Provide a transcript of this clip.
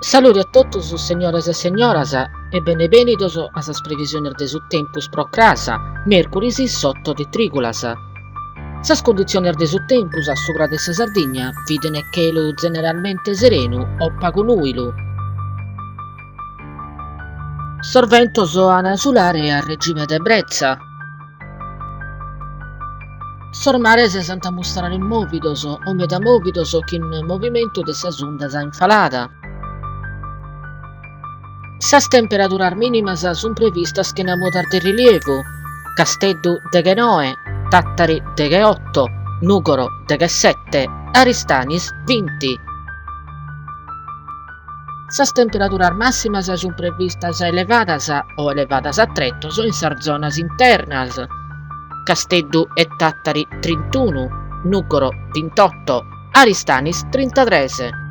Saluti a totus, señores e signoras, e benevenidos a sas previsiones de su tempus pro crasa, mercuris sotto de trigulas. Sas condiciones de su tempus a supra de sa Sardigna videne chelu generalmente serenu o pagunuilu. Sorventos an sulare a regime de brezza. Sormares sant mostrare movidos o metamovidos qu'in movimento de sas undas infalada. Sas temperaturas mínimas sun previstas che mutar de rilievo: Casteddu deghe 9, Tattari deghe 8, Nugoro deghe 7, Aristanis 20. Sas temperaturas máximas sun previstas elevadas o elevadas a trettos in sas zonas internas: Casteddu e Tattari 31, Nugoro 28, Aristanis 33.